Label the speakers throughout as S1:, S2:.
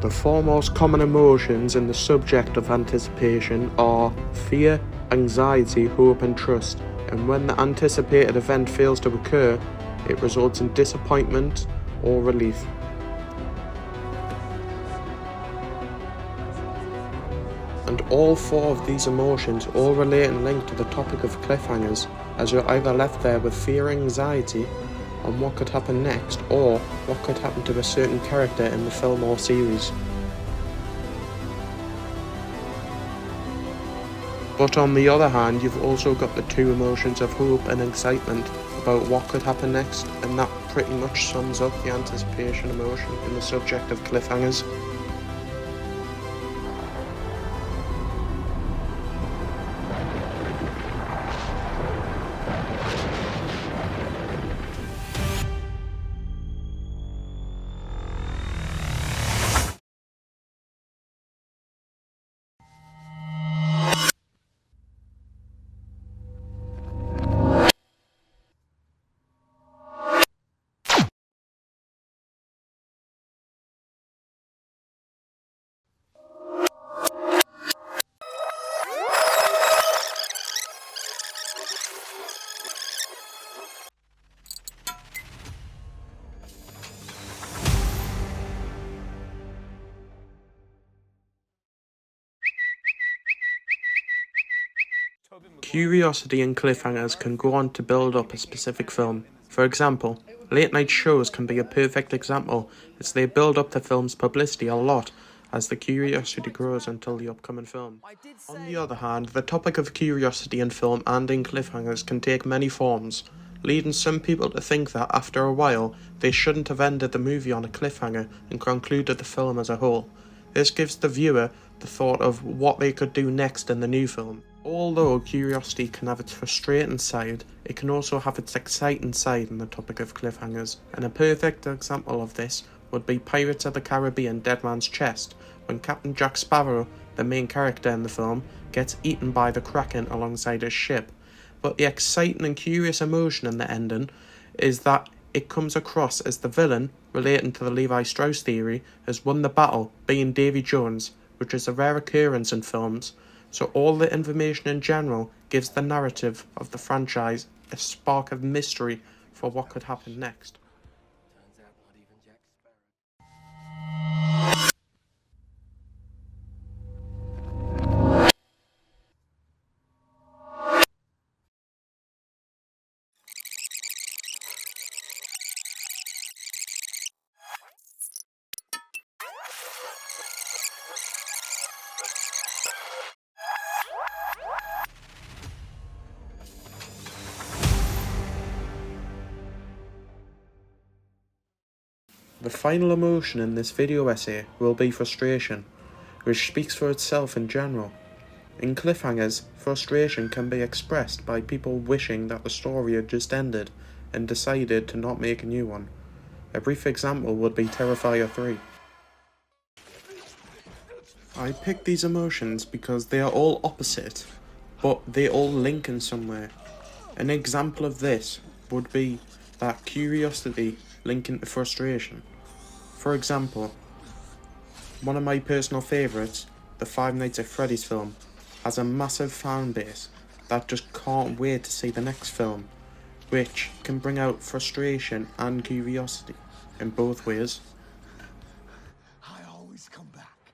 S1: The four most common emotions in the subject of anticipation are fear, anxiety, hope and trust, and when the anticipated event fails to occur, it results in disappointment or relief. And all four of these emotions all relate and link to the topic of cliffhangers, as you're either left there with fear or anxiety on what could happen next, or what could happen to a certain character in the film or series. But on the other hand, you've also got the two emotions of hope and excitement about what could happen next, and that pretty much sums up the anticipation emotion in the subject of cliffhangers. Curiosity and cliffhangers can go on to build up a specific film. For example, late night shows can be a perfect example, as they build up the film's publicity a lot as the curiosity grows until the upcoming film. On the other hand, the topic of curiosity in film and in cliffhangers can take many forms, leading some people to think that after a while they shouldn't have ended the movie on a cliffhanger and concluded the film as a whole. This gives the viewer the thought of what they could do next in the new film. Although curiosity can have its frustrating side, it can also have its exciting side in the topic of cliffhangers, and a perfect example of this would be Pirates of the Caribbean: Dead Man's Chest, when Captain Jack Sparrow, the main character in the film, gets eaten by the Kraken alongside his ship. But the exciting and curious emotion in the ending is that it comes across as the villain, relating to the Levi Strauss theory, has won the battle, being Davy Jones, which is a rare occurrence in films. So all the information in general gives the narrative of the franchise a spark of mystery for what could happen next. The final emotion in this video essay will be frustration, which speaks for itself in general. In cliffhangers, frustration can be expressed by people wishing that the story had just ended and decided to not make a new one. A brief example would be Terrifier 3. I picked these emotions because they are all opposite, but they all link in some way. An example of this would be that curiosity linking to frustration. For example, one of my personal favourites, the Five Nights at Freddy's film, has a massive fan base that just can't wait to see the next film, which can bring out frustration and curiosity in both ways.
S2: I always come back.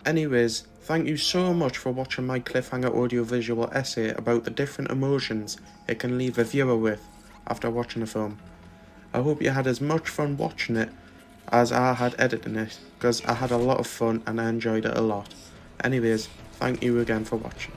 S1: Anyways, thank you so much for watching my cliffhanger audiovisual essay about the different emotions it can leave a viewer with after watching a film. I hope you had as much fun watching it as I had editing it, because I had a lot of fun and I enjoyed it a lot. Anyways, thank you again for watching.